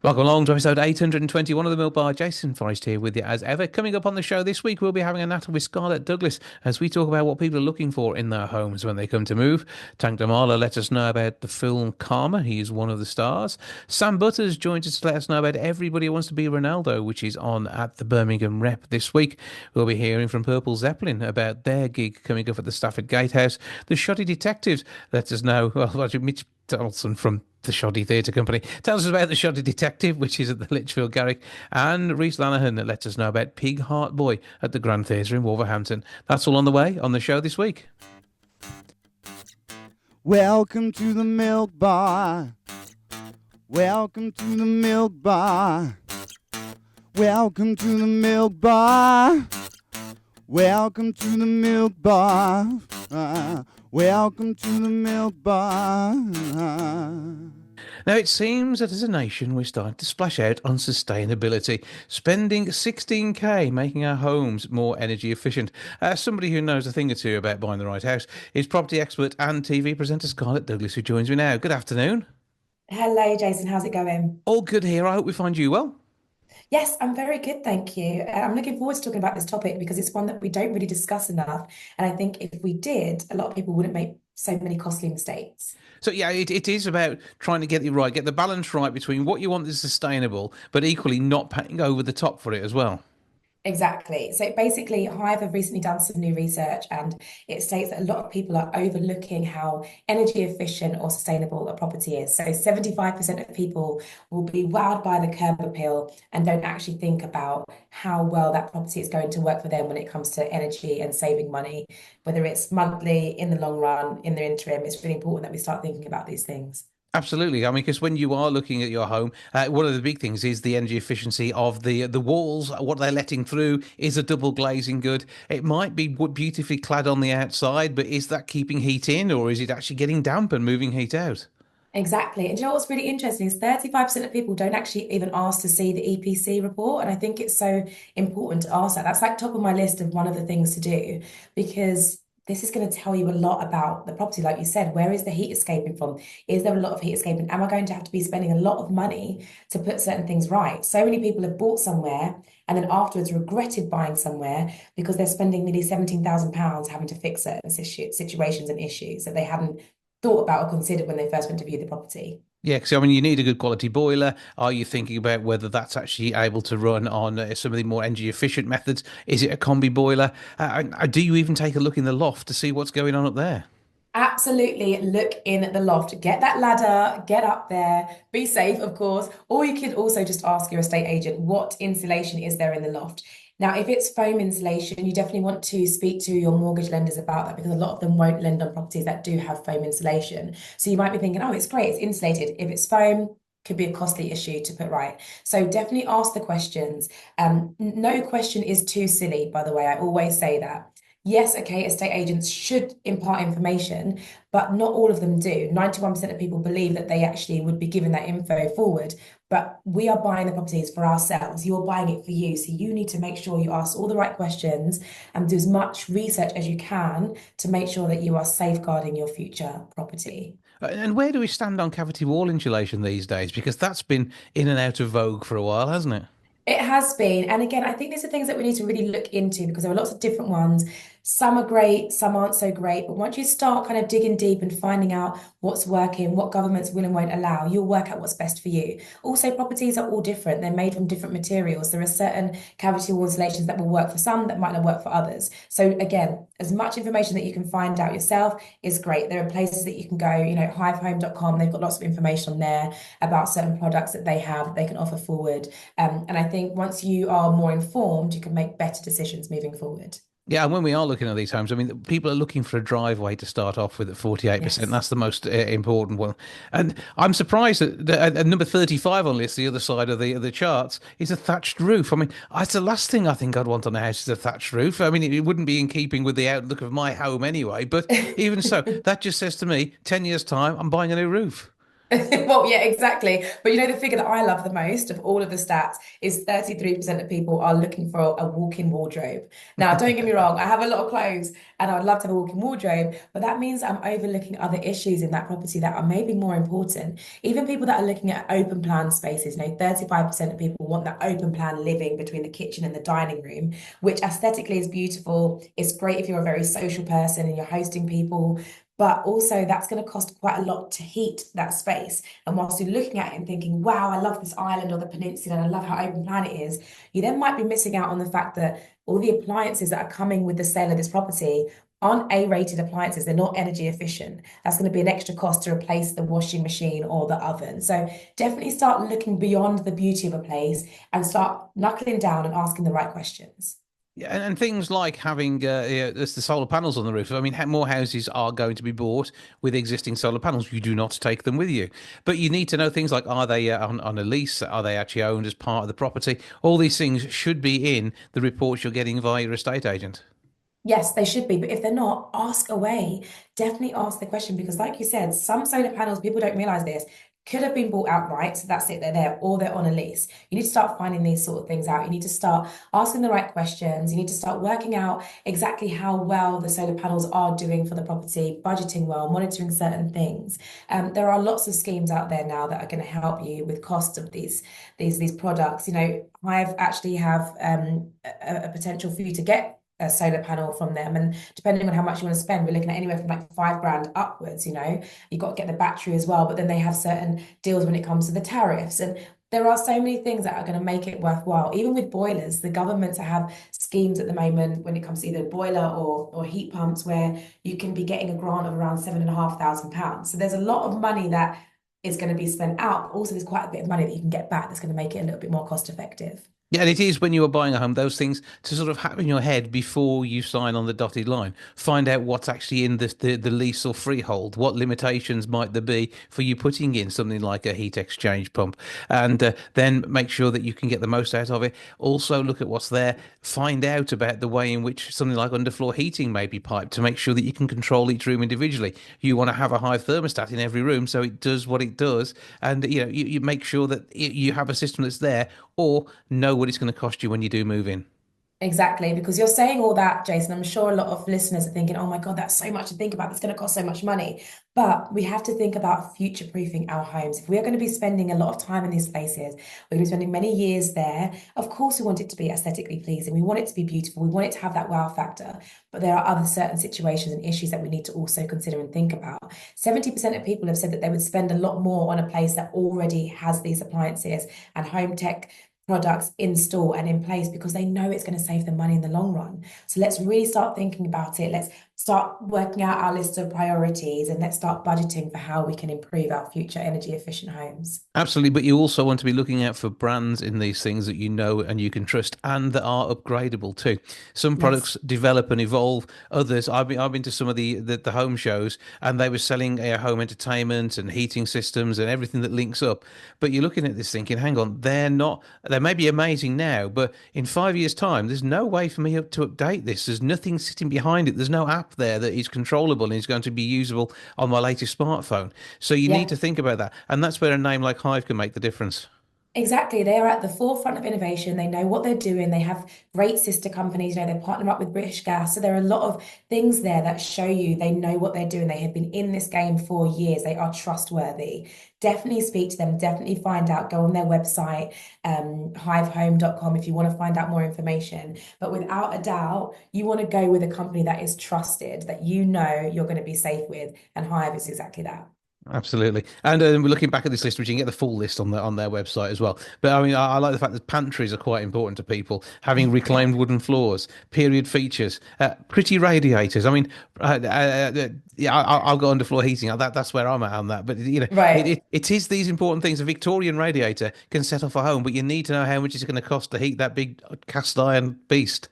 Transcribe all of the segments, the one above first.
Welcome along to episode 821 of the Milk Bar. Jason Forrest here with you as ever. Coming up on the show this week, we'll be having a natter with Scarlett Douglas as we talk about what people are looking for in their homes when they come to move. Tank Damala let us know about the film Karma. He is one of the stars. Sam Butters joins us to let us know about Everybody Wants to Be Ronaldo, which is on at the Birmingham Rep this week. We'll be hearing from Purple Zeppelin about their gig coming up at the Stafford Gatehouse. The Shoddy Detectives let us know, well, Mitch Donaldson from the Shoddy Theatre Company tells us about the Shoddy Detective, which is at the Lichfield Garrick, and Rhys Lanahan that lets us know about Pig Heart Boy at the Grand Theatre in Wolverhampton. That's all on the way on the show this week. Welcome to the Milk Bar. Welcome to the Milk Bar. Welcome to the Milk Bar. Welcome to the Milk Bar. Welcome to the Milk Bar. Now, it seems that as a nation, we're starting to splash out on sustainability, spending 16k making our homes more energy efficient. As somebody who knows a thing or two about buying the right house is property expert and TV presenter Scarlett Douglas, who joins me now. Good afternoon. Hello, Jason. How's it going? All good here. I hope we find you well. Yes, I'm very good, thank you. I'm looking forward to talking about this topic because it's one that we don't really discuss enough. And I think if we did, a lot of people wouldn't make so many costly mistakes. So yeah, it is about trying to get it right, get the balance right between what you want is sustainable, but equally not paying over the top for it as well. Exactly. So basically, Hive have recently done some new research, and it states that a lot of people are overlooking how energy efficient or sustainable a property is. So 75% of people will be wowed by the curb appeal and don't actually think about how well that property is going to work for them when it comes to energy and saving money, whether it's monthly, in the long run, in the interim. It's really important that we start thinking about these things. Absolutely. I mean, because when you are looking at your home, one of the big things is the energy efficiency of the walls. What they're letting through is a double glazing good. It might be beautifully clad on the outside, but is that keeping heat in, or is it actually getting damp and moving heat out? Exactly. And do you know what's really interesting is 35% of people don't actually even ask to see the EPC report. And I think it's so important to ask that. That's like top of my list of one of the things to do because this is going to tell you a lot about the property. Like you said, where is the heat escaping from? Is there a lot of heat escaping? Am I going to have to be spending a lot of money to put certain things right? So many people have bought somewhere and then afterwards regretted buying somewhere because they're spending nearly £17,000 having to fix certain situations and issues that they hadn't thought about or considered when they first went to view the property. Yeah, because I mean, you need a good quality boiler. Are you thinking about whether that's actually able to run on some of the more energy efficient methods? Is it a combi boiler? Do you even take a look in the loft to see what's going on up there? Absolutely look in the loft. Get that ladder, get up there, be safe, of course. Or you could also just ask your estate agent what insulation is there in the loft. Now, if it's foam insulation, you definitely want to speak to your mortgage lenders about that because a lot of them won't lend on properties that do have foam insulation. So you might be thinking, oh, it's great, it's insulated. If it's foam, could be a costly issue to put right. So definitely ask the questions. No question is too silly, by the way. I always say that. Yes, okay, estate agents should impart information, but not all of them do. 91% of people believe that they actually would be given that info forward, but we are buying the properties for ourselves. You're buying it for you. So you need to make sure you ask all the right questions and do as much research as you can to make sure that you are safeguarding your future property. And where do we stand on cavity wall insulation these days? Because that's been in and out of vogue for a while, hasn't it? It has been. And again, I think these are things that we need to really look into because there are lots of different ones. Some are great, some aren't so great. But once you start kind of digging deep and finding out what's working, what governments will and won't allow, you'll work out what's best for you. Also, properties are all different. They're made from different materials. There are certain cavity wall insulations that will work for some that might not work for others. So again, as much information that you can find out yourself is great. There are places that you can go, hivehome.com. They've got lots of information on there about certain products that they have that they can offer forward. And I think once you are more informed, you can make better decisions moving forward. Yeah, and when we are looking at these homes, I mean, people are looking for a driveway to start off with at 48%. Yes. That's the most important one. And I'm surprised that at number 35 on this, the other side of the charts, is a thatched roof. I mean, that's the last thing I think I'd want on a house is a thatched roof. I mean, it wouldn't be in keeping with the outlook of my home anyway. But even so, that just says to me, 10 years' time, I'm buying a new roof. Well, yeah, exactly. But you know, the figure that I love the most of all of the stats is 33% of people are looking for a walk-in wardrobe. Now, don't get me wrong, I have a lot of clothes and I'd love to have a walk-in wardrobe, but that means I'm overlooking other issues in that property that are maybe more important. Even people that are looking at open plan spaces, 35% of people want that open plan living between the kitchen and the dining room, which aesthetically is beautiful. It's great if you're a very social person and you're hosting people, but also that's going to cost quite a lot to heat that space. And whilst you're looking at it and thinking, wow, I love this island or the peninsula, and I love how open plan it is, you then might be missing out on the fact that all the appliances that are coming with the sale of this property aren't A-rated appliances. They're not energy efficient. That's going to be an extra cost to replace the washing machine or the oven. So definitely start looking beyond the beauty of a place and start knuckling down and asking the right questions. Yeah, and things like having there's the solar panels on the roof. I mean, more houses are going to be bought with existing solar panels. You do not take them with you, but you need to know things like, are they on a lease? Are they actually owned as part of the property? All these things should be in the reports you're getting via your estate agent. Yes, they should be, but if they're not, ask away. Definitely ask the question because, like you said, some solar panels, people don't realize this, could have been bought outright. So that's it, they're there, or they're on a lease. You need to start finding these sort of things out. You need to start asking the right questions. You need to start working out exactly how well the solar panels are doing for the property, budgeting well, monitoring certain things. There are lots of schemes out there now that are going to help you with costs of these products. I've actually have a potential for you to get a solar panel from them. And depending on how much you want to spend, we're looking at anywhere from like 5 grand upwards, you've got to get the battery as well. But then they have certain deals when it comes to the tariffs. And there are so many things that are going to make it worthwhile. Even with boilers, the governments have schemes at the moment when it comes to either boiler or heat pumps where you can be getting a grant of around £7,500. So there's a lot of money that is going to be spent out. But also, there's quite a bit of money that you can get back that's going to make it a little bit more cost effective. Yeah, and it is when you are buying a home, those things to sort of have in your head before you sign on the dotted line. Find out what's actually in the lease or freehold. What limitations might there be for you putting in something like a heat exchange pump, and then make sure that you can get the most out of it. Also, look at what's there. Find out about the way in which something like underfloor heating may be piped to make sure that you can control each room individually. You want to have a high thermostat in every room so it does what it does, and you make sure that you have a system that's there or know what it's going to cost you when you do move in. Exactly, because you're saying all that, Jason. I'm sure a lot of listeners are thinking, oh my God, that's so much to think about. That's going to cost so much money. But we have to think about future-proofing our homes. If we are going to be spending a lot of time in these places, we're going to be spending many years there. Of course, we want it to be aesthetically pleasing. We want it to be beautiful. We want it to have that wow factor. But there are other certain situations and issues that we need to also consider and think about. 70% of people have said that they would spend a lot more on a place that already has these appliances and home tech products in store and in place because they know it's going to save them money in the long run. So let's really start thinking about it. Let's start working out our list of priorities and let's start budgeting for how we can improve our future energy efficient homes. Absolutely, but you also want to be looking out for brands in these things that you know and you can trust and that are upgradable too. Some Yes. products develop and evolve. Others, I've been to some of the home shows and they were selling home entertainment and heating systems and everything that links up. But you're looking at this thinking, hang on, they may be amazing now, but in 5 years' time, there's no way for me to update this. There's nothing sitting behind it. There's no app there that is controllable and is going to be usable on my latest smartphone. So you need Yeah. to think about that. And that's where a name like Hive can make the difference. Exactly. They are at the forefront of innovation. They know what they're doing. They have great sister companies. They partner up with British Gas. So there are a lot of things there that show you they know what they're doing. They have been in this game for years. They are trustworthy. Definitely speak to them. Definitely find out. Go on their website, hivehome.com if you want to find out more information. But without a doubt, you want to go with a company that is trusted, that you know you're going to be safe with. And Hive is exactly that. Absolutely. And we're looking back at this list, which you can get the full list on their website as well. But I mean, I like the fact that pantries are quite important to people, having reclaimed wooden floors, period features, pretty radiators. I mean, yeah, I'll go underfloor heating. That's where I'm at on that. But Right. it is these important things. A Victorian radiator can set off a home, but you need to know how much it's going to cost to heat that big cast iron beast.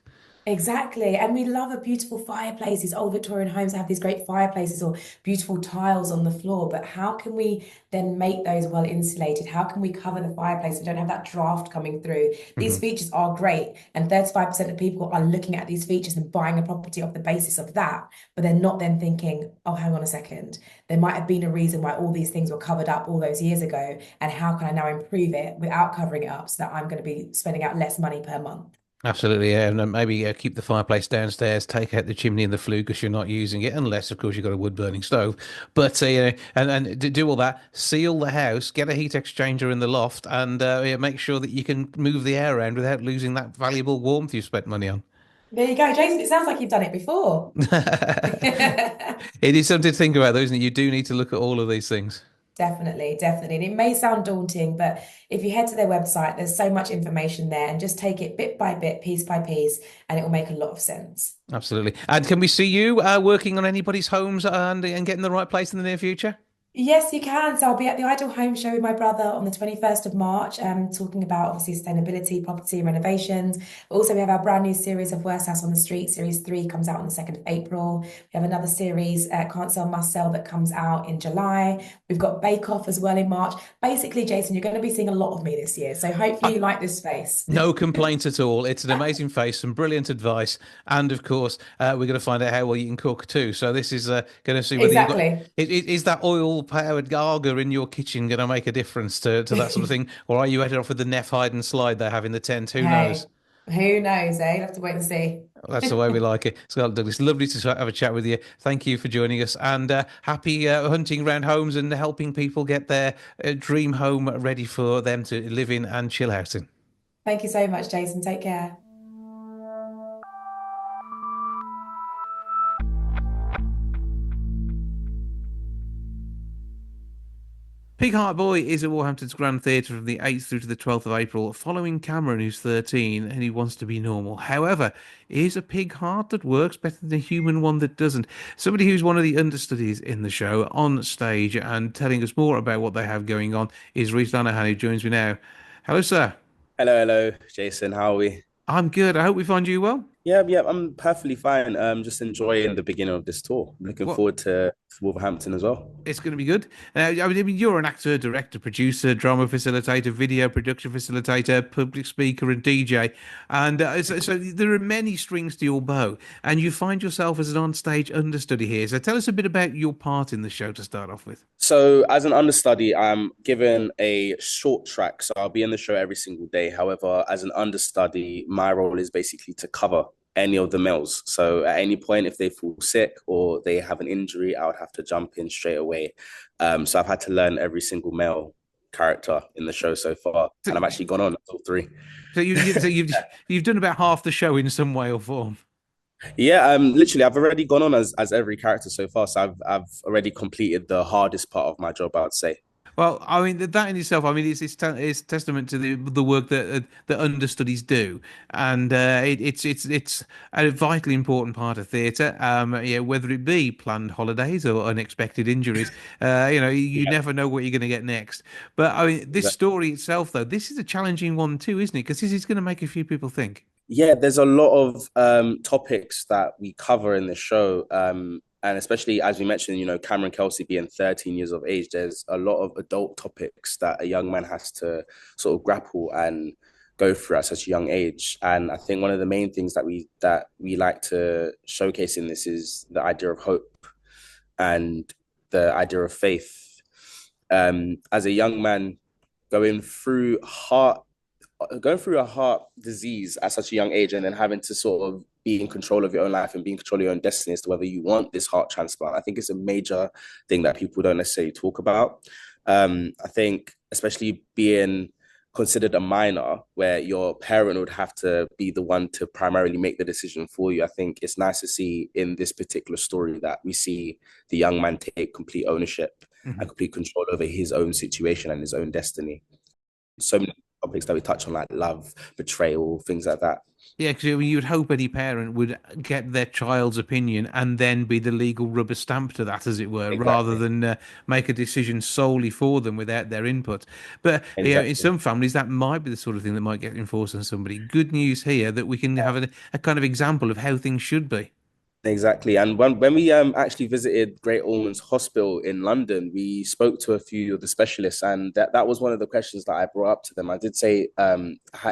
Exactly. And we love a beautiful fireplace. These old Victorian homes have these great fireplaces or beautiful tiles on the floor. But how can we then make those well insulated? How can we cover the fireplace so we don't have that draft coming through? These Hmm. features are great. And 35% of people are looking at these features and buying a property off the basis of that. But they're not then thinking, oh, hang on a second. There might have been a reason why all these things were covered up all those years ago. And how can I now improve it without covering it up so that I'm going to be spending out less money per month? Absolutely, yeah. And then maybe keep the fireplace downstairs, take out the chimney and the flue because you're not using it, unless, of course, you've got a wood burning stove. But do all that, seal the house, get a heat exchanger in the loft, and yeah, make sure that you can move the air around without losing that valuable warmth you've spent money on. There you go, Jason. It sounds like you've done it before. It is something to think about, though, isn't it? You do need to look at all of these things. Definitely, definitely. And it may sound daunting, but if you head to their website, there's so much information there and just take it bit by bit, piece by piece, and it will make a lot of sense. Absolutely. And can we see you working on anybody's homes and getting the right place in the near future? Yes, you can. So I'll be at the Ideal Home Show with my brother on the 21st of March, talking about obviously sustainability, property renovations. But also, we have our brand new series of Worst House on the Street. Series 3 comes out on the 2nd of April. We have another series, Can't Sell, Must Sell, that comes out in July. We've got Bake Off as well in March. Basically, Jason, you're going to be seeing a lot of me this year. So hopefully you like this space. No complaint at all. It's an amazing face, some brilliant advice, and of course, we're going to find out how well you can cook too. So this is going to see whether you've got. Exactly. Is that oil-powered garger in your kitchen going to make a difference to that sort of thing, or are you headed off with the Neff hide and slide they have in the tent? Who knows? Hey, who knows, eh? You'll have to wait and see. That's the way we like it. Scarlett Douglas, lovely to have a chat with you. Thank you for joining us, and happy hunting around homes and helping people get their dream home ready for them to live in and chill out in. Thank you so much, Jason. Take care. Pig Heart Boy is at Wolverhampton's Grand Theatre from the 8th through to the 12th of April, following Cameron, who's 13 and he wants to be normal. However, is a pig heart that works better than a human one that doesn't? Somebody who's one of the understudies in the show on stage and telling us more about what they have going on is Reese Lanahan, who joins me now. Hello, sir. Hello, hello, Jason. How are we? I'm good. I hope we find you well. Yeah, yeah, I'm perfectly fine. Just enjoying the beginning of this tour. I'm looking What? forward to Wolverhampton as well. It's going to be good. I mean, you're an actor, director, producer, drama facilitator, video production facilitator, public speaker, and DJ. And so there are many strings to your bow. And you find yourself as an on-stage understudy here. So tell us a bit about your part in the show to start off with. So, as an understudy, I'm given a short track, so I'll be in the show every single day. However, as an understudy, my role is basically to cover any of the males. So, at any point, if they fall sick or they have an injury, I would have to jump in straight away. So, I've had to learn every single male character in the show so far, So, and I've actually gone on until three. so you've done about half the show in some way or form. Yeah, literally, I've already gone on as every character so far. So I've already completed the hardest part of my job, I'd say. Well, I mean that in itself, I mean, it's testament to the work that understudies do, and it's a vitally important part of theatre. Yeah, whether it be planned holidays or unexpected injuries, you Yeah, never know what you're going to get next. But I mean, this exactly. story itself, though, this is a challenging one too, isn't it? Because this is going to make a few people think. Yeah, there's a lot of topics that we cover in the show. And especially as we mentioned, Cameron Kelsey being 13 years of age, there's a lot of adult topics that a young man has to sort of grapple and go through at such a young age. And I think one of the main things that we like to showcase in this is the idea of hope and the idea of faith. As a young man going through heart going through a heart disease at such a young age and then having to sort of be in control of your own life and be in control of your own destiny as to whether you want this heart transplant. I think it's a major thing that people don't necessarily talk about. I think especially being considered a minor where your parent would have to be the one to primarily make the decision for you. I think it's nice to see in this particular story that we see the young man take complete ownership and Mhm. complete control over his own situation and his own destiny. So topics that we touch on, like love, betrayal, things like that. Yeah, because you'd hope any parent would get their child's opinion and then be the legal rubber stamp to that, as it were, rather Exactly. than make a decision solely for them without their input. But in Exactly. some families, that might be the sort of thing that might get enforced on somebody. Good news here that we can have a kind of example of how things should be. Exactly. And when we actually visited Great Ormond's Hospital in London, we spoke to a few of the specialists, and that was one of the questions that I brought up to them. I did say,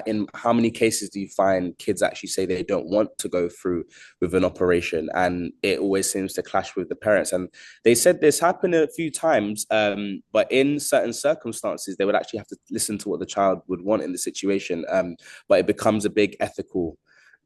in how many cases do you find kids actually say they don't want to go through with an operation? And it always seems to clash with the parents. And they said this happened a few times, but in certain circumstances, they would actually have to listen to what the child would want in the situation. But it becomes a big ethical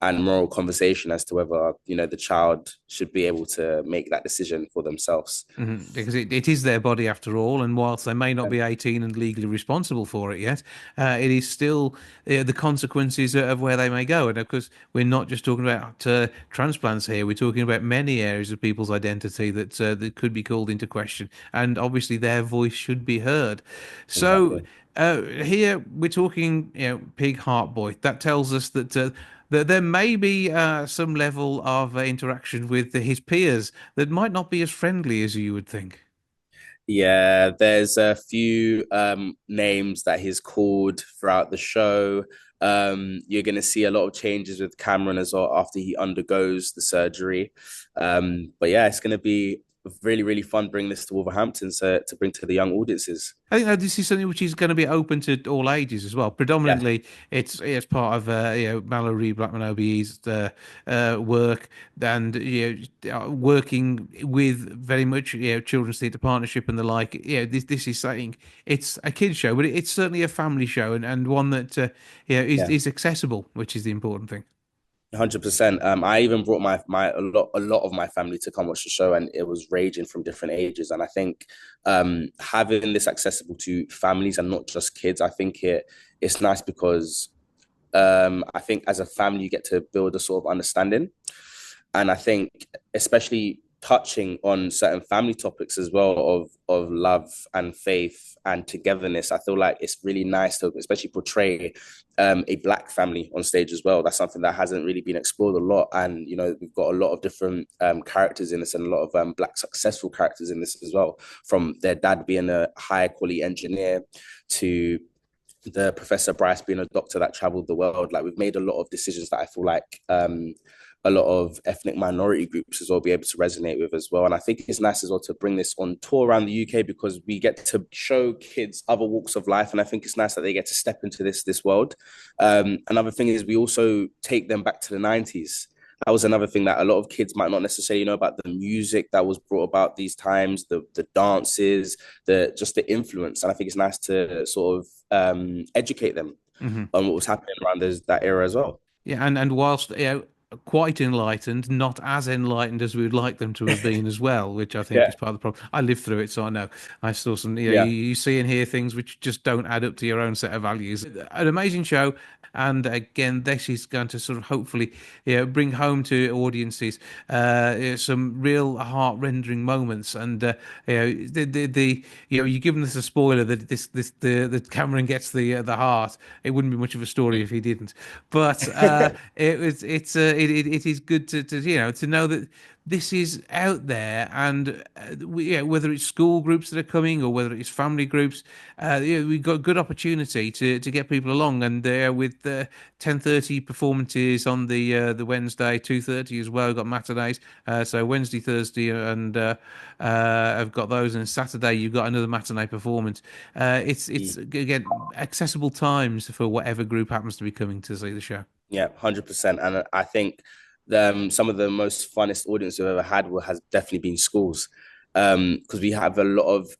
and moral conversation as to whether the child should be able to make that decision for themselves. Because it is their body after all, and whilst they may not be 18 and legally responsible for it yet, it is still the consequences of where they may go. And of course, we're not just talking about transplants here; we're talking about many areas of people's identity that could be called into question, and obviously their voice should be heard. So. Exactly. Here we're talking, Pig Heart Boy. That tells us that there may be some level of interaction with his peers that might not be as friendly as you would think. Yeah, there's a few names that he's called throughout the show. You're going to see a lot of changes with Cameron as well after he undergoes the surgery. But yeah, it's going to be really, really fun bringing this to Wolverhampton to bring to the young audiences. I think that this is something which is going to be open to all ages as well. Yeah, Predominantly, it's part of Mallory Blackman OBE's work and working with very much Children's Theatre Partnership and the like. This is saying it's a kids show, but it's certainly a family show and one that yeah. is accessible, which is the important thing. 100%. I even brought my a lot of my family to come watch the show, and it was ranging from different ages. And I think having this accessible to families and not just kids, I think it's nice because I think as a family you get to build a sort of understanding. And I think especially touching on certain family topics as well of love and faith and togetherness, I feel like it's really nice to especially portray a black family on stage as well. That's something that hasn't really been explored a lot, and we've got a lot of different characters in this, and a lot of black successful characters in this as well, from their dad being a high quality engineer to the Professor Bryce being a doctor that traveled the world. Like, we've made a lot of decisions that I feel like a lot of ethnic minority groups as well be able to resonate with as well. And I think it's nice as well to bring this on tour around the UK because we get to show kids other walks of life. And I think it's nice that they get to step into this world. Another thing is we also take them back to the 90s. That was another thing that a lot of kids might not necessarily know about, the music that was brought about these times, the dances, just the influence. And I think it's nice to sort of educate them on what was happening around that era as well. Yeah, and whilst quite enlightened, not as enlightened as we would like them to have been as well, which I think Yeah, is part of the problem. I lived through it, so I know. I saw some, yeah, you see and hear things which just don't add up to your own set of values. An amazing show, and again, this is going to sort of hopefully, bring home to audiences some real heart-rending moments. And you're giving us a spoiler that that Cameron gets the heart. It wouldn't be much of a story if he didn't, but it is good to know that this is out there, and whether it's school groups that are coming or whether it's family groups, we've got a good opportunity to get people along. And with 10:30 performances on the Wednesday, 2:30 as well. We've got matinees, so Wednesday, Thursday, and I've got those. And Saturday you've got another matinee performance. It's again accessible times for whatever group happens to be coming to see the show. yeah, 100%. And I think some of the most funnest audience we've ever had has definitely been schools, because we have a lot of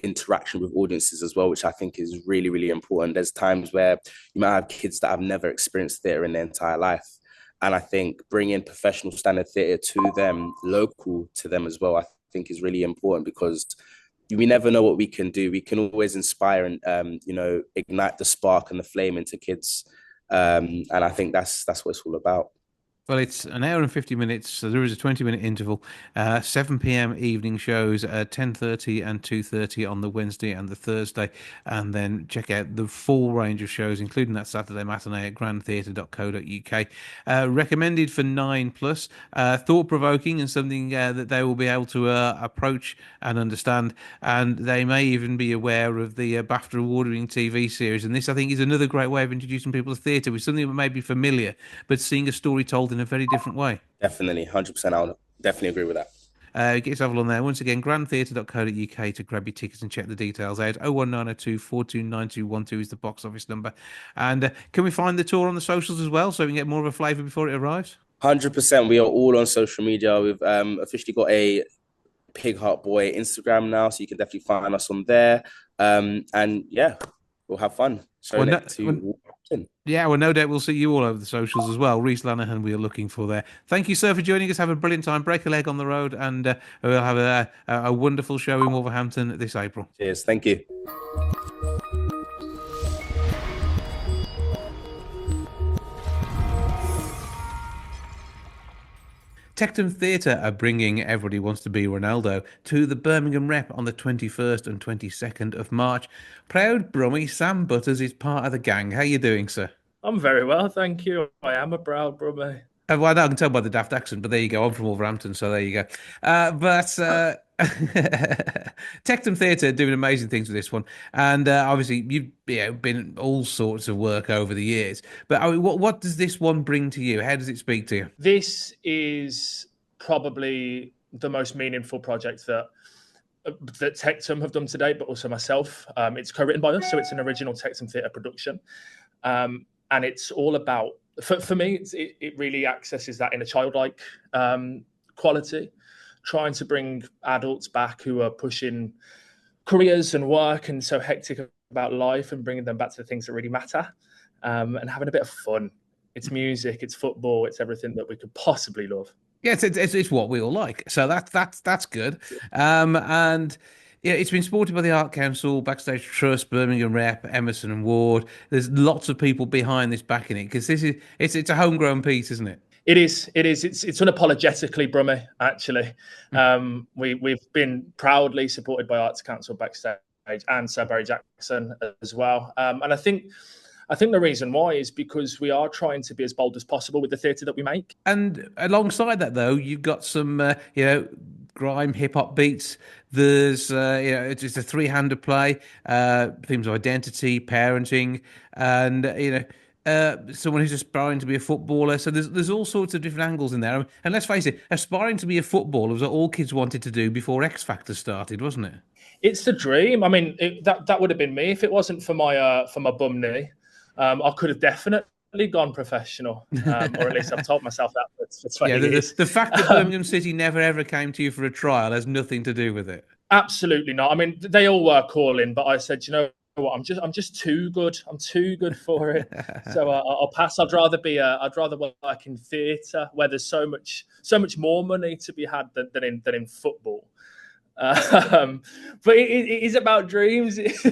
interaction with audiences as well, which I think is really, really important. There's times where you might have kids that have never experienced theatre in their entire life, and I think bringing professional standard theatre to them, local to them as well, I think is really important, because we never know what we can do. We can always inspire and ignite the spark and the flame into kids, and I think that's what it's all about. Well, it's an hour and 50 minutes, so there is a 20-minute interval. 7 p.m. evening shows at 10:30 and 2:30 on the Wednesday and the Thursday. And then check out the full range of shows, including that Saturday matinee at grandtheatre.co.uk. Recommended for 9 plus. Thought-provoking and something that they will be able to approach and understand. And they may even be aware of the BAFTA award-winning TV series. And this, I think, is another great way of introducing people to theatre with something that may be familiar, but seeing a story told in a very different way. Definitely, 100%. I would definitely agree with that. Get yourself along there. Once again, grandtheatre.co.uk to grab your tickets and check the details out. 01902 429212 is the box office number. And can we find the tour on the socials as well so we can get more of a flavour before it arrives? 100%. We are all on social media. We've officially got a Pig Heart Boy Instagram now, so you can definitely find us on there. And yeah, we'll have fun. Well, no doubt we'll see you all over the socials as well. Reese Lanahan, we are looking for there. Thank you, sir, for joining us. Have a brilliant time. Break a leg on the road, and we'll have a wonderful show in Wolverhampton this April. Cheers. Thank you. Tectum Theatre are bringing Everybody Wants to Be Ronaldo to the Birmingham Rep on the 21st and 22nd of March. Proud Brummie Sam Butters is part of the gang. How you doing, sir? I'm very well, thank you. I am a proud Brummie. Well, I can tell by the daft accent, but there you go. I'm from Wolverhampton, so there you go. Tectum Theatre doing amazing things with this one, and obviously you've been all sorts of work over the years. But I mean, what does this one bring to you? How does it speak to you? This is probably the most meaningful project that Tectum have done to date, but also myself. It's co-written by us, so it's an original Tectum Theatre production, and it's all about. For me, it really accesses that inner childlike quality, trying to bring adults back who are pushing careers and work and so hectic about life and bringing them back to the things that really matter, and having a bit of fun. It's music, it's football, it's everything that we could possibly love. Yeah, it's what we all like. So that's good. And yeah, it's been supported by the Art Council, Backstage Trust, Birmingham Rep, Emerson and Ward. There's lots of people behind this backing it because it's a homegrown piece, isn't it? It is. It's unapologetically Brummie, actually. We've been proudly supported by Arts Council, Backstage, and Sir Barry Jackson as well. And I think the reason why is because we are trying to be as bold as possible with the theatre that we make. And alongside that, though, you've got some grime hip hop beats. There's it's a three-handed play, themes of identity, parenting, and someone who's aspiring to be a footballer. So there's all sorts of different angles in there. And let's face it, aspiring to be a footballer was what all kids wanted to do before X Factor started, wasn't it? It's the dream. I mean, that would have been me if it wasn't for my bum knee. I could have definitely gone professional, or at least I've told myself that for 20 years. The fact that Birmingham City never ever came to you for a trial has nothing to do with it. Absolutely not. I mean, they all were calling, but I said, you know what, I'm just too good. I'm too good for it. So I'll pass. I'd rather work in theatre where there's so much more money to be had than in football. But it is about dreams. It's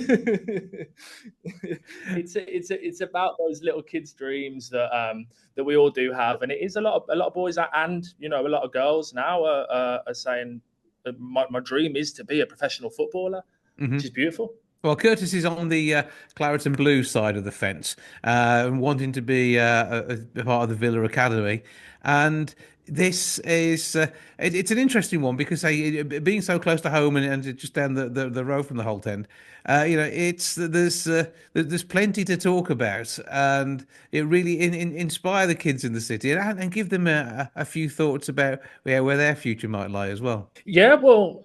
about those little kids' dreams that we all do have, and it is a lot of boys and a lot of girls now are saying my dream is to be a professional footballer, which is beautiful. Well, Curtis is on the claret and blue side of the fence, wanting to be a part of the Villa Academy, and this is it's an interesting one because being so close to home and just down the road from the Holt End, there's plenty to talk about, and it really inspire the kids in the city and give them a few thoughts about where their future might lie as well. Yeah, well,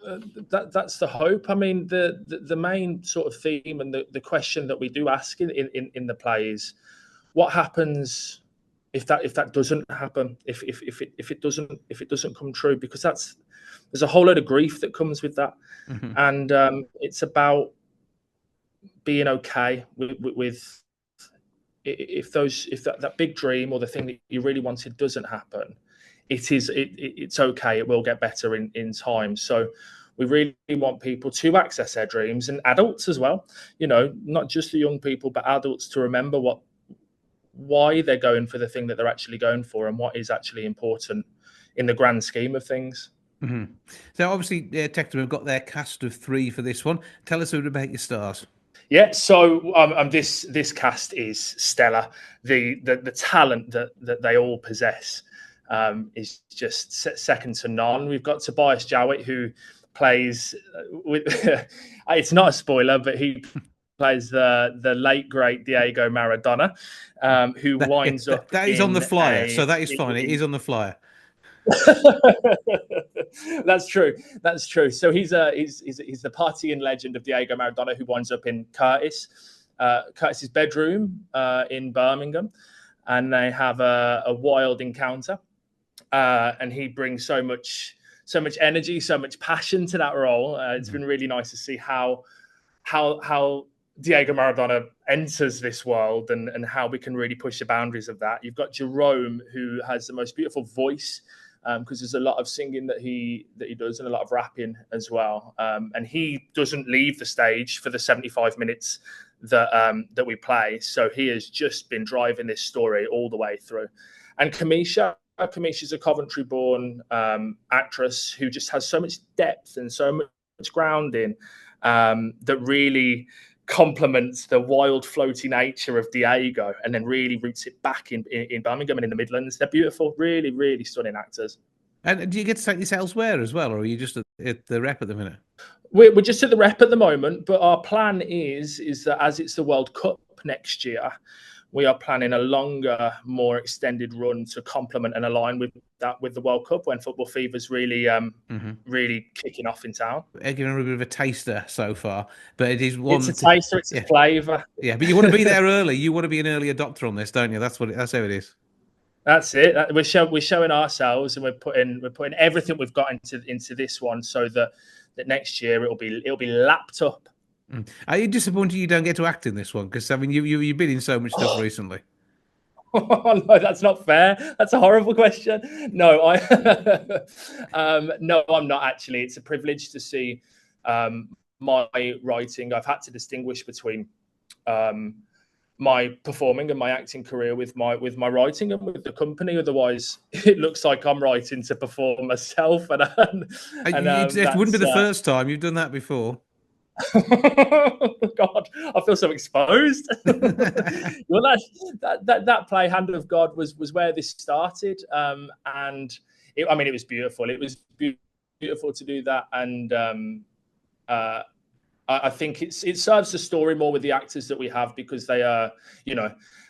that's the hope. I mean, the main sort of theme and the question that we do ask in the play is, what happens if that doesn't happen, if it doesn't come true, because there's a whole load of grief that comes with that, and it's about being okay with if that big dream or the thing that you really wanted doesn't happen. It's okay. It will get better in time. So we really want people to access their dreams, and adults as well. Not just the young people, but adults, to remember why they're going for the thing that they're actually going for and what is actually important in the grand scheme of things. Mm-hmm. So obviously, Tectum have got their cast of 3 for this one. Tell us a bit about your stars. Yeah, so this cast is stellar. The talent that they all possess is just second to none. We've got Tobias Jowett, who plays with. It's not a spoiler, but he plays the late great Diego Maradona, who winds up. That is on the flyer, so that is fine. It is on the flyer. That's true. So he's the partying legend of Diego Maradona, who winds up in Curtis's bedroom in Birmingham, and they have a wild encounter. And he brings so much energy, so much passion to that role. It's been really nice to see how Diego Maradona enters this world and how we can really push the boundaries of that. You've got Jerome, who has the most beautiful voice, because there's a lot of singing that he does and a lot of rapping as well. And he doesn't leave the stage for the 75 minutes that we play. So he has just been driving this story all the way through. And Kamisha's a Coventry-born actress who just has so much depth and so much grounding that really complements the wild, floaty nature of Diego, and then really roots it back in Birmingham and in the Midlands. They're beautiful, really, really stunning actors. And do you get to take this elsewhere as well, or are you just at the rep at the minute? We're just at the rep at the moment, but our plan is that as it's the World Cup next year, we are planning a longer, more extended run to complement and align with the World Cup, when football fever's really really kicking off in town. Giving a bit of a taster so far, but it is one. It's a taster, it's a flavour. Yeah, but you want to be there early. You want to be an early adopter on this, don't you? That's how it is. That's it. We're showing ourselves, and we're putting everything we've got into this one, so that next year it'll be lapped up. Are you disappointed you don't get to act in this one? Because I mean, you've been in so much stuff recently. Oh, no, that's not fair. That's a horrible question. No, no, I'm not actually. It's a privilege to see my writing. I've had to distinguish between my performing and my acting career with my writing and with the company. Otherwise, it looks like I'm writing to perform myself. And it wouldn't be the first time you've done that before. God, I feel so exposed. Well, that play, Hand of God, was where this started, and it was beautiful. It was beautiful to do that, and I think it serves the story more with the actors that we have, because they are,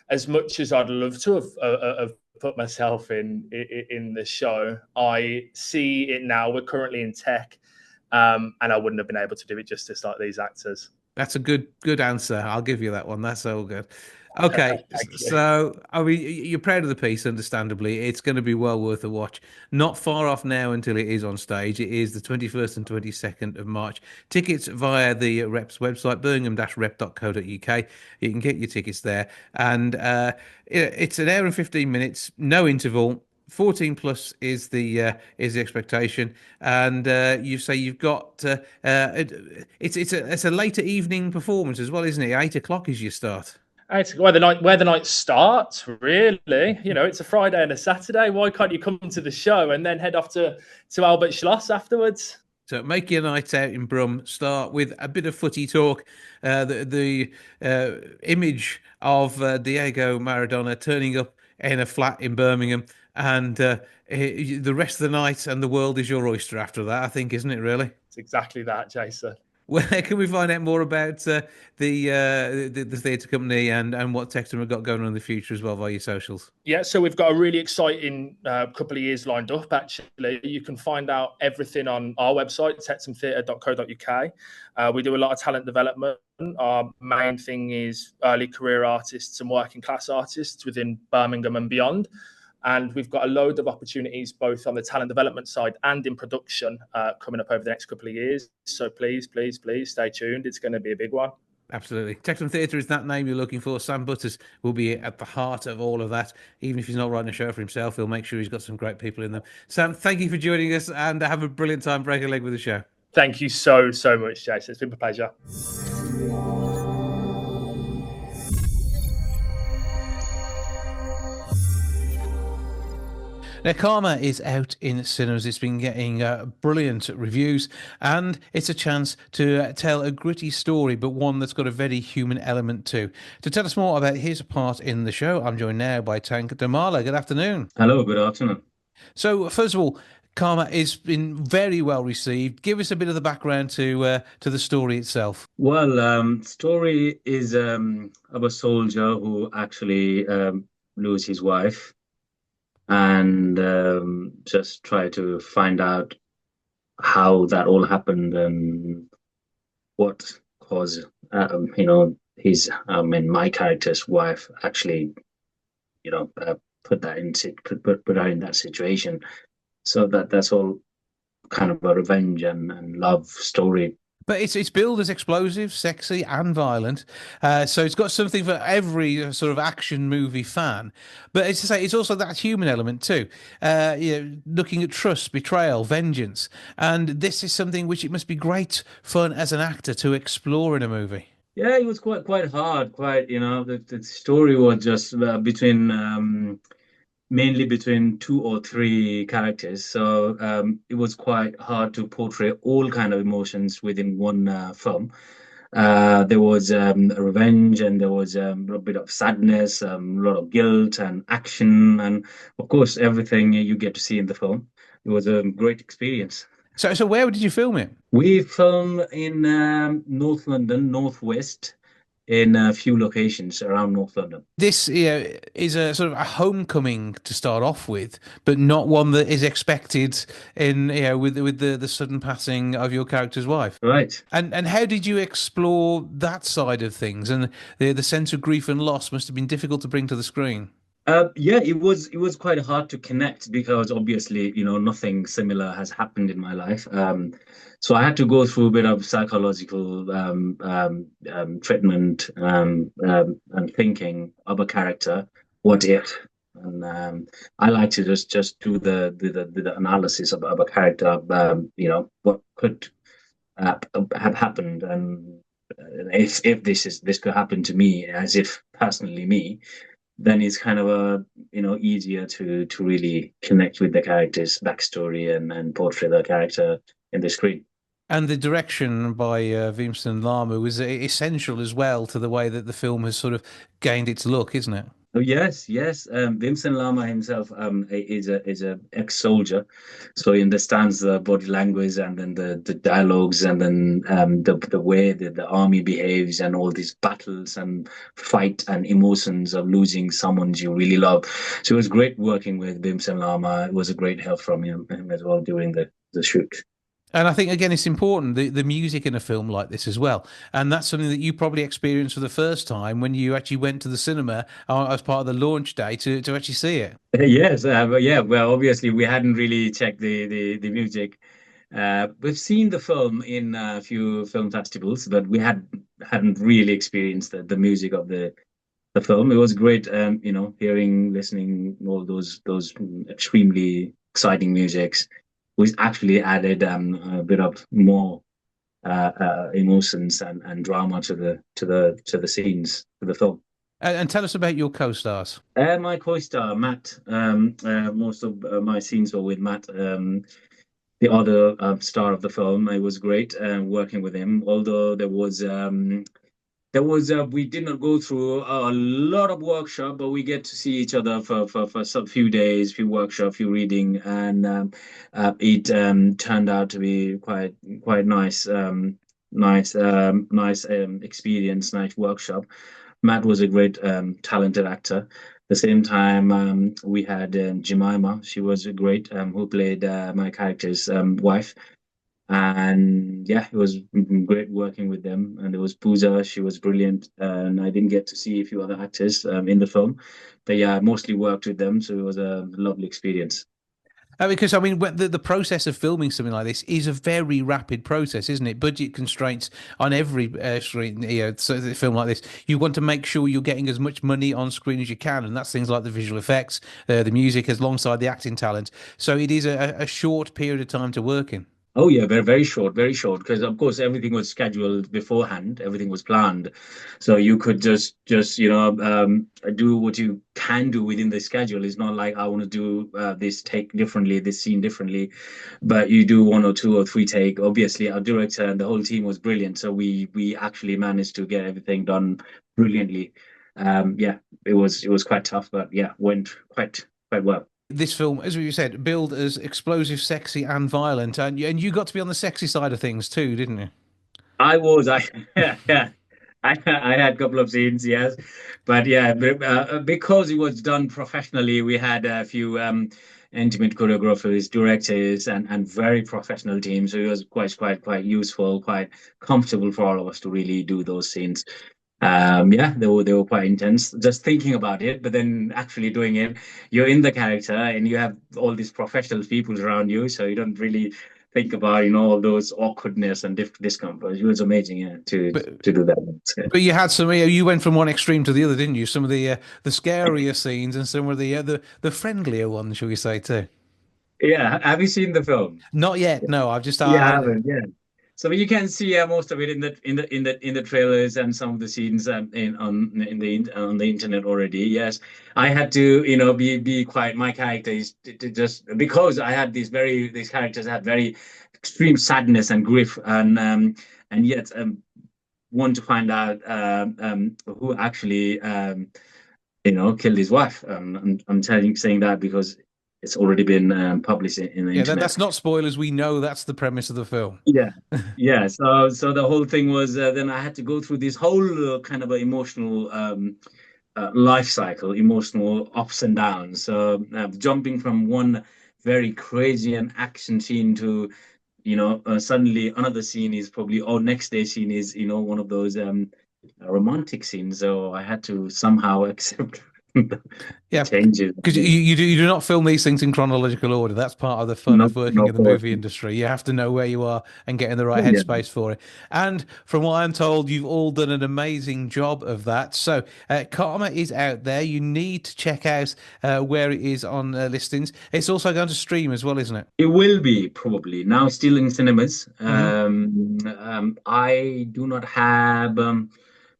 as much as I'd love to have put myself in the show, I see it now. We're currently in tech. And I wouldn't have been able to do it justice like these actors. That's a good answer. I'll give you that one. That's all good. Okay, so I mean, you're proud of the piece, understandably. It's going to be well worth a watch. Not far off now until it is on stage. It is the 21st and 22nd of March. Tickets via the Rep's website, birmingham-rep.co.uk. You can get your tickets there. And it's an hour and 15 minutes, no interval. 14 plus is the expectation, and you say you've got it's a later evening performance as well, isn't it? 8 o'clock is your start. It's where the night starts, really. It's a Friday and a Saturday. Why can't you come to the show and then head off to Albert Schloss afterwards? So make your night out in Brum. Start with a bit of footy talk. The image of Diego Maradona turning up in a flat in Birmingham. And the rest of the night and the world is your oyster after that, I think, isn't it, really? It's exactly that, Jason. Where can we find out more about the theatre company and what Tectum have got going on in the future as well via your socials? Yeah, so we've got a really exciting couple of years lined up, actually. You can find out everything on our website, tectumtheatre.co.uk. We do a lot of talent development. Our main thing is early career artists and working class artists within Birmingham and beyond. And we've got a load of opportunities both on the talent development side and in production coming up over the next couple of years. So please, please, please stay tuned. It's going to be a big one. Absolutely. Tectum Theatre is that name you're looking for. Sam Butters will be at the heart of all of that. Even if he's not writing a show for himself, he'll make sure he's got some great people in them. Sam, thank you for joining us, and have a brilliant time. Break a leg with the show. Thank you so much, Jason. It's been a pleasure. Now, Karma is out in cinemas. It's been getting brilliant reviews, and it's a chance to tell a gritty story, but one that's got a very human element too. To tell us more about his part in the show, I'm joined now by Tank Damala. Good afternoon. Hello, good afternoon. So, first of all, Karma has been very well received. Give us a bit of the background to the story itself. Well, story is of a soldier who actually lose his wife and just try to find out how that all happened and what caused his my character's wife actually put that in put her in that situation. So that's all kind of a revenge and love story. But it's billed as explosive, sexy, and violent. So it's got something for every sort of action movie fan. But it's to say, it's also that human element too. Looking at trust, betrayal, vengeance, and this is something which it must be great fun as an actor to explore in a movie. Yeah, it was quite hard. The story was just between mainly between two or three characters. So it was quite hard to portray all kind of emotions within one film. There was revenge, and there was a bit of sadness, a lot of guilt and action, and of course everything you get to see in the film. It was a great experience. So where did you film it? We filmed in North London, Northwest, in a few locations around North London. This is a sort of a homecoming to start off with, but not one that is expected in with the sudden passing of your character's wife. Right. And how did you explore that side of things? And the sense of grief and loss must have been difficult to bring to the screen. Yeah, it was quite hard to connect because obviously, nothing similar has happened in my life. So I had to go through a bit of psychological treatment and thinking of a character. What if? And I like to just do the analysis of a character. What could have happened, and if this could happen to me, as if personally me, then it's kind of easier to really connect with the character's backstory and portray the character in the screen. And the direction by Vincent Lamu was essential as well to the way that the film has sort of gained its look, isn't it? Oh, yes, yes. Vincent Lama himself is a ex-soldier, so he understands the body language and then the dialogues and then the way that the army behaves and all these battles and fight and emotions of losing someone you really love. So it was great working with Vincent Lama. It was a great help from him as well during the shoot. And I think, again, it's important, the music in a film like this as well. And that's something that you probably experienced for the first time when you actually went to the cinema as part of the launch day to actually see it. Yes, yeah. Well, obviously, we hadn't really checked the music. We've seen the film in a few film festivals, but we hadn't really experienced the music of the film. It was great, hearing, listening all those extremely exciting musics, which actually added a bit of more emotions and drama to the scenes to the film. And tell us about your co-stars. My co-star Matt. Most of my scenes were with Matt, the other star of the film. It was great working with him. Although we did not go through a lot of workshop, but we get to see each other for some few days, few workshop, few reading, and it turned out to be quite nice, nice experience, nice workshop. Matt was a great talented actor. At the same time, we had Jemima. She was great, who played my character's wife. And yeah, it was great working with them. And there was Pooja, she was brilliant. And I didn't get to see a few other actors in the film, but yeah, I mostly worked with them. So it was a lovely experience. Because I mean, the process of filming something like this is a very rapid process, isn't it? Budget constraints on every screen, so a film like this, you want to make sure you're getting as much money on screen as you can, and that's things like the visual effects, the music, alongside the acting talent. So it is a short period of time to work in. Oh yeah, very very short, very short. Because of course everything was scheduled beforehand, everything was planned, so you could just do what you can do within the schedule. It's not like I want to do this take differently, this scene differently, but you do one or two or three take. Obviously, our director and the whole team was brilliant, so we actually managed to get everything done brilliantly. Yeah, it was quite tough, but yeah, went quite well. This film, as we said, billed as explosive, sexy, and violent, and you got to be on the sexy side of things too, didn't you? I yeah, I had a couple of scenes, yes, but yeah, because it was done professionally, we had a few intimate choreographers, directors, and very professional teams. So it was quite useful, quite comfortable for all of us to really do those scenes. Yeah, they were quite intense. Just thinking about it, but then actually doing it, you're in the character and you have all these professional people around you, so you don't really think about all those awkwardness and discomfort. It was amazing, yeah, to But to do that. but you had some. You went from one extreme to the other, didn't you? Some of the scarier scenes and some of the friendlier ones, shall we say too? Yeah, have you seen the film? Not yet. No, I've just Yeah, I haven't. Yeah. So you can see most of it in the trailers and some of the scenes on the internet already. Yes, I had to be quite. My character is just because I had these characters had very extreme sadness and grief and yet want to find out who actually killed his wife. I'm saying that because it's already been published in the Yeah, internet. that's not spoilers. We know that's the premise of the film. Yeah, yeah. So the whole thing was then I had to go through this whole kind of a emotional life cycle, emotional ups and downs. So jumping from one very crazy and action scene to suddenly another scene is probably or next day scene is one of those romantic scenes. So I had to somehow accept the Yeah, changes. because you do not film these things in chronological order. That's part of the fun No, of working no, in the movie industry. You have to know where you are and get in the right yeah. headspace for it. And from what I'm told, you've all done an amazing job of that. So, Karma is out there. You need to check out where it is on listings. It's also going to stream as well, isn't it? It will be probably now still in cinemas. Hmm. I do not have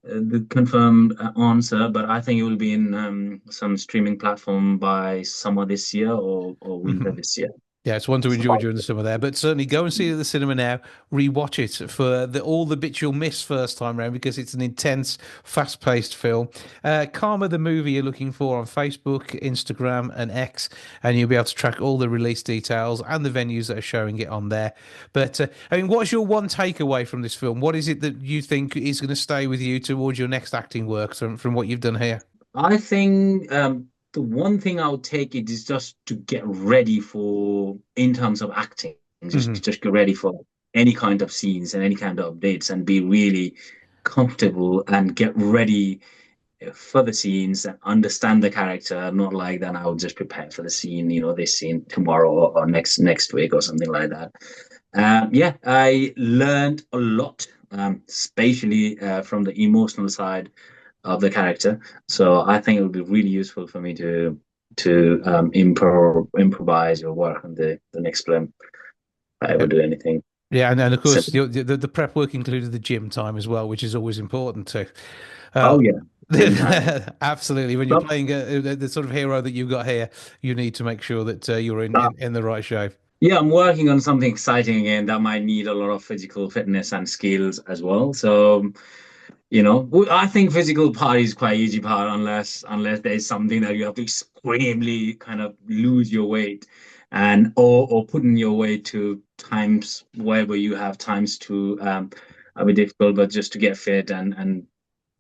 the confirmed answer, but I think it will be in some streaming platform by summer this year or winter Hmm. this year. Yeah, it's one to enjoy during the summer there, but certainly go and see it at the cinema now. Rewatch it for all the bits you'll miss first time round because it's an intense, fast-paced film. Karma the movie you're looking for on Facebook, Instagram, and X, and you'll be able to track all the release details and the venues that are showing it on there. But I mean, what's your one takeaway from this film? What is it that you think is going to stay with you towards your next acting work from what you've done here? I think the one thing I would take it is just to get ready for, in terms of acting, Hmm. just get ready for any kind of scenes and any kind of updates and be really comfortable and get ready for the scenes and understand the character. Not like that I would just prepare for the scene, this scene tomorrow or next week or something like that. Yeah, I learned a lot, especially from the emotional side of the character. So I think it would be really useful for me to improvise or work on the next film. If I ever do anything. Yeah, and of course Simple. the prep work included the gym time as well, which is always important too. Uh, Oh yeah, gym time. absolutely. When you're Well, playing the sort of hero that you've got here, you need to make sure that you're in, uh, in in the right shape. yeah, I'm working on something exciting again that might need a lot of physical fitness and skills as well. So I think physical part is quite easy part unless there's something that you have to extremely kind of lose your weight and or put in your weight to times wherever you have times to a bit difficult, but just to get fit and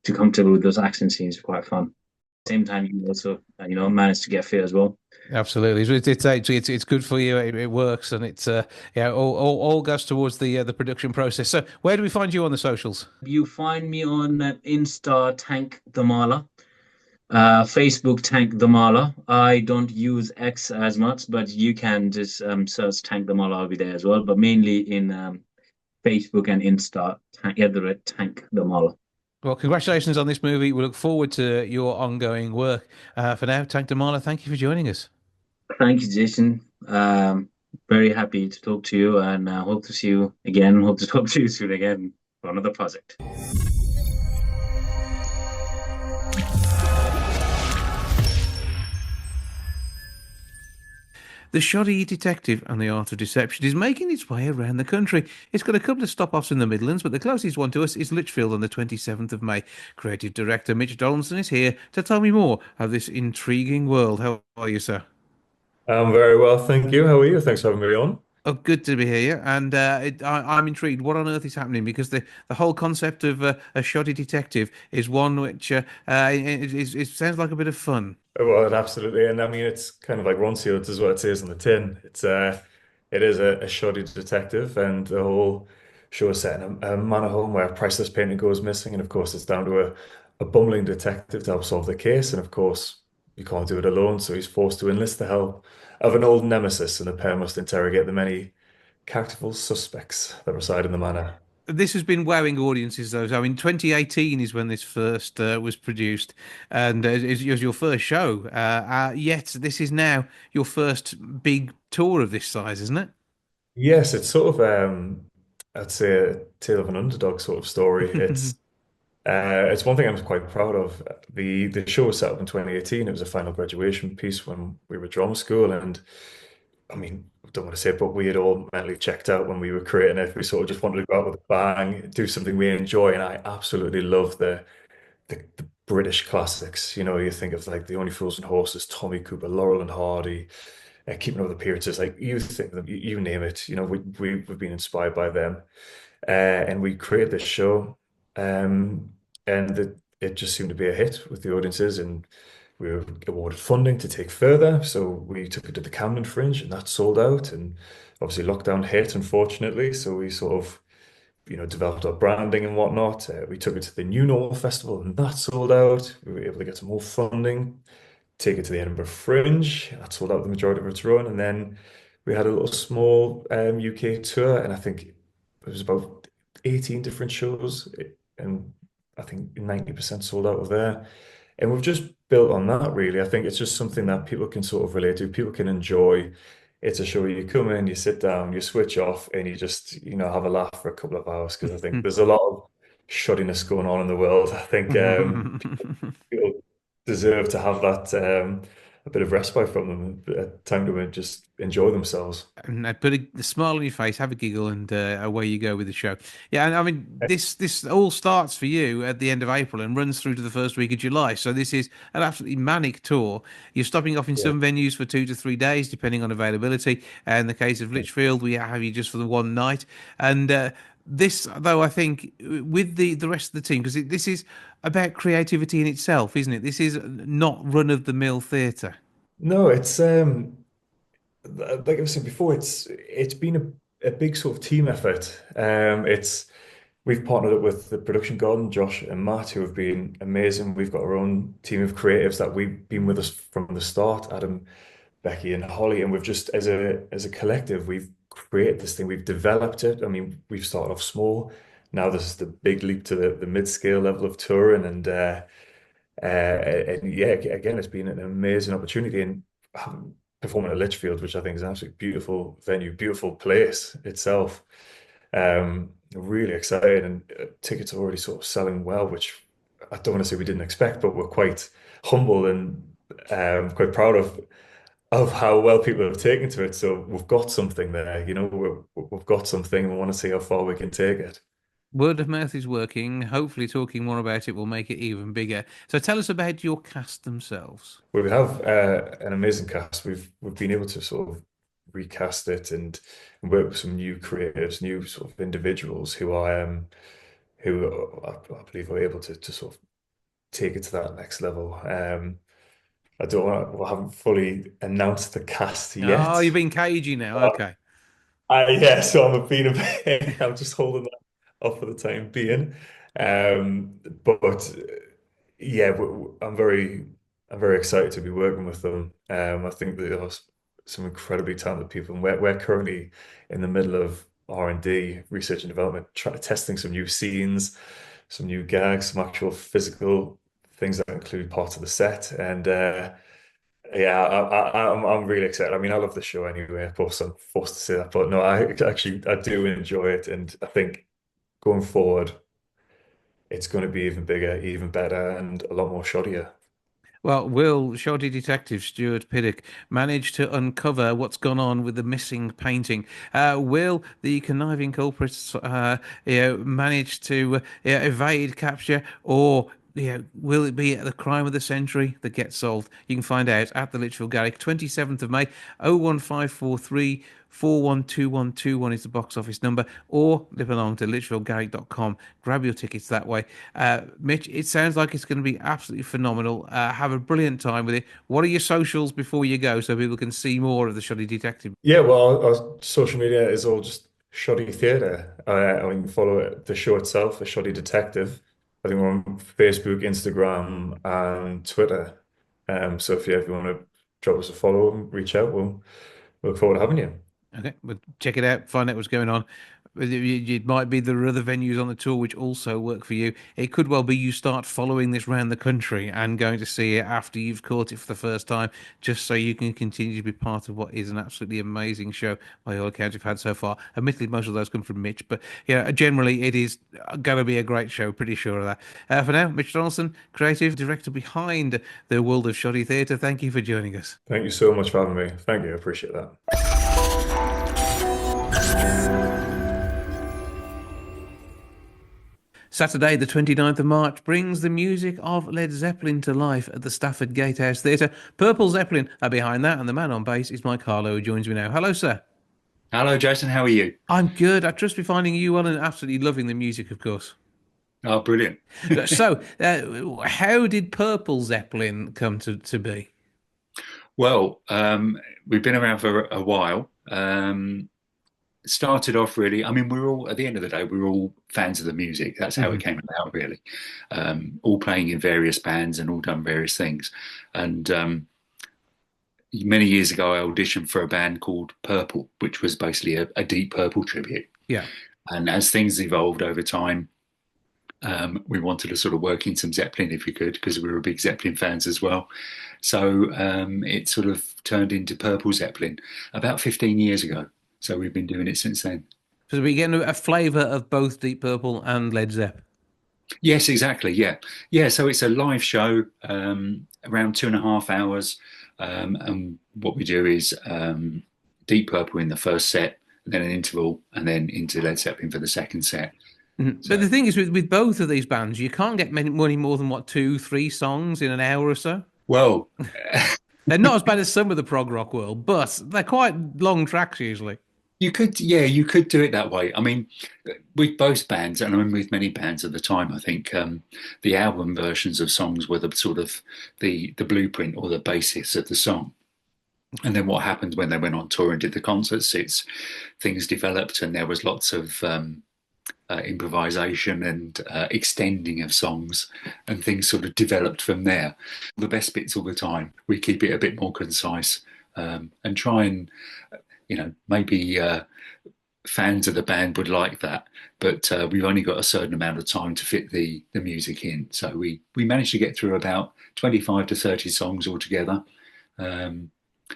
to comfortable with those action scenes are quite fun. Same time you also manage to get fit as well. Absolutely, it's good for you. It works, and it's yeah, all goes towards the production process. So, where do we find you on the socials? You find me on Insta Tank the Mala. Facebook Tank the Mala. I don't use X as much, but you can just search Tank the Mala. I'll be there as well, but mainly in Facebook and Insta, Tank the Mala. Well, congratulations on this movie. We look forward to your ongoing work. For now, Tank Damala, thank you for joining us. Thank you, Jason. Very happy to talk to you, and hope to see you again. Hope to talk to you soon again for another project. The Shoddy Detective and the Art of Deception is making its way around the country. It's got a couple of stop-offs in the Midlands, but the closest one to us is Lichfield on the 27th of May. Creative Director Mitch Donaldson is here to tell me more of this intriguing world. How are you, sir? I'm very well, thank you. How are you? Thanks for having me on. Oh, good to be here. And I'm intrigued. What on earth is happening? Because the whole concept of a shoddy detective is one which it sounds like a bit of fun. Well, absolutely, and I mean it's kind of like Ron Sealed is what it says on the tin. It is a shoddy detective, and the whole show is set in a manor home where a priceless painting goes missing, and of course it's down to a bumbling detective to help solve the case, and of course you can't do it alone, so he's forced to enlist the help of an old nemesis, and the pair must interrogate the many characterful suspects that reside in the manor. This has been wowing audiences, though. So, I mean, 2018 is when this first was produced, and it was your first show. Yet, this is now your first big tour of this size, isn't it? Yes, it's sort of I'd say a tale of an underdog sort of story. It's one thing I'm quite proud of. The show was set up in 2018. It was a final graduation piece when we were drama school, and I mean, I don't want to say it, but we had all mentally checked out when we were creating it. We sort of just wanted to go out with a bang, do something we enjoy, and I absolutely love the British classics. You know, you think of like The Only Fools and Horses, Tommy Cooper, Laurel and Hardy, Keeping Up with Appearances. Like you think of them, you name it. You know, we've been inspired by them, and we created this show, and it just seemed to be a hit with the audiences, and we were awarded funding to take further. So we took it to the Camden Fringe, and that sold out. And obviously, lockdown hit, unfortunately. So we sort of, developed our branding and whatnot. We took it to the New Normal Festival, and that sold out. We were able to get some more funding, take it to the Edinburgh Fringe. That sold out the majority of its run. And then we had a little small UK tour, and I think it was about 18 different shows, and I think 90% sold out of there. And we've just built on that, really. I think it's just something that people can sort of relate to, people can enjoy. It's a show where you come in, you sit down, you switch off, and you just, have a laugh for a couple of hours. Because I think there's a lot of shoddiness going on in the world. I think people deserve to have that a bit of respite from them, a time to just enjoy themselves. And put a smile on your face, have a giggle, and away you go with the show. Yeah, and I mean, this all starts for you at the end of April and runs through to the first week of July. So this is an absolutely manic tour. You're stopping off in Yeah. some venues for 2 to 3 days, depending on availability. In the case of Lichfield, we have you just for the one night. And this, though, I think with the rest of the team, because this is about creativity in itself, isn't it? This is not run of the mill theatre. No, it's like I was saying before, it's been a big sort of team effort. We've partnered up with the production garden, Josh and Matt, who have been amazing. We've got our own team of creatives that we've been with us from the start, Adam, Becky, and Holly, and we've just as a collective, we've created this thing, we've developed it. I mean, we've started off small. Now this is the big leap to the mid-scale level of touring, and yeah, again, it's been an amazing opportunity, and performing at Lichfield, which I think is an absolutely beautiful venue, beautiful place itself. Really excited, and tickets are already sort of selling well, which I don't want to say we didn't expect, but we're quite humble and quite proud of how well people have taken to it. So we've got something there, we've got something, and we want to see how far we can take it. Word of mouth is working. Hopefully, talking more about it will make it even bigger. So, tell us about your cast themselves. Well, we have an amazing cast. We've been able to sort of recast it and work with some new creatives, new sort of individuals who I believe are able to sort of take it to that next level. I don't want I haven't fully announced the cast Oh, yet. you've been cagey now. Okay. Yeah, so being a bit, I'm just holding that off for the time being. But yeah, I'm very excited to be working with them. I think that there are some incredibly talented people, and we're currently in the middle of R&D, research and development, testing some new scenes, some new gags, some actual physical things that include parts of the set, and Yeah, I'm really excited. I mean, I love the show anyway. Of course, I'm forced to say that, but no, I do enjoy it, and I think going forward, it's going to be even bigger, even better, and a lot more shoddier. Well, will Shoddy Detective Stuart Piddock manage to uncover what's gone on with the missing painting? Will the conniving culprits, manage to evade capture, or will it be the crime of the century that gets solved? You can find out at the Lichfield Garrick, 27th of May, 01543 412121 is the box office number, or nip along to lichfieldgarrick.com. Grab your tickets that way. Mitch, it sounds like it's going to be absolutely phenomenal. Have a brilliant time with it. What are your socials before you go so people can see more of the Shoddy Detective? Yeah, well, our social media is all just Shoddy Theatre. I mean, follow the show itself, a Shoddy Detective. I think we're on Facebook, Instagram, and Twitter. So if you ever want to drop us a follow and reach out, we'll look forward to having you. Okay, well, check it out, find out what's going on. It might be there are other venues on the tour which also work for you. It could well be you start following this round the country and going to see it after you've caught it for the first time, just so you can continue to be part of what is an absolutely amazing show by all accounts you've had so far. Admittedly, most of those come from Mitch, but yeah, generally it is going to be a great show, pretty sure of that. For now, Mitch Donaldson, creative director behind the World of Shoddy Theatre, thank you for joining us. Thank you so much for having me. Thank you. I appreciate that. Saturday, the 29th of March, brings the music of Led Zeppelin to life at the Stafford Gatehouse Theatre. Purple Zeppelin are behind that, and the man on bass is Mike Harlow, who joins me now. Hello, sir. Hello, Jason. How are you? I'm good. I trust we're finding you well and absolutely loving the music, of course. Oh, brilliant. So, how did Purple Zeppelin come to be? Well, we've been around for a while. Started off really, I mean, we're all, at the end of the day, we're all fans of the music. That's how it came about, really. All playing in various bands and all done various things. And many years ago, I auditioned for a band called Purple, which was basically a Deep Purple tribute. Yeah. And as things evolved over time, we wanted to sort of work in some Zeppelin if we could, because we were big Zeppelin fans as well. So it sort of turned into Purple Zeppelin about 15 years ago. So we've been doing it since then. So we're getting a flavour of both Deep Purple and Led Zepp. Yes, exactly. Yeah. Yeah. So it's a live show, around 2.5 hours. And what we do is Deep Purple in the first set, then an interval, and then into Led Zeppelin for the second set. So, but the thing is, with both of these bands, you can't get many more than what, 2-3 songs in an hour or so. Well, they're not as bad as some of the prog rock world, but they're quite long tracks usually. You could do it that way. I mean, with both bands, and I mean with many bands at the time, I think the album versions of songs were the sort of the blueprint or the basis of the song. And then what happened when they went on tour and did the concerts, things developed, and there was lots of improvisation and extending of songs, and things sort of developed from there. The best bits all the time, we keep it a bit more concise, and try and maybe fans of the band would like that, but we've only got a certain amount of time to fit the music in. So we managed to get through about 25 to 30 songs altogether,